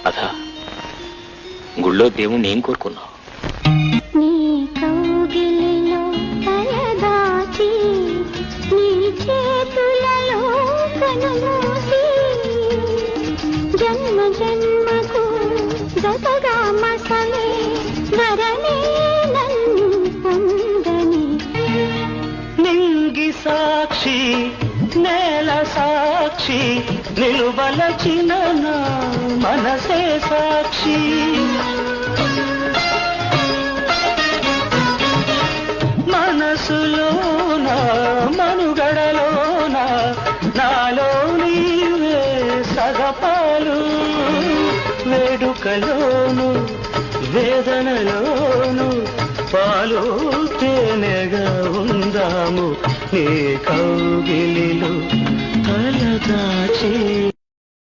అదా గుళ్ళో దేవుణ్ణి ఏం కోరుకున్నావు? నీ కౌగిలిలో తలదాచి నీ చేతులలో కనుమూసి జన్మ జన్మకు జతగా మసలే వరనే నన్ను పొందని నింగి సాక్షి నేల సాక్షి నిలువలచిన నా మనసే సాక్షి మనసులోన మనుగడలోన నాలో నీవే సగపాలు వేడుకలోను వేదనలోను పాలు తేనెగా ఉందాము నీ కౌగిలిలో తలదాచి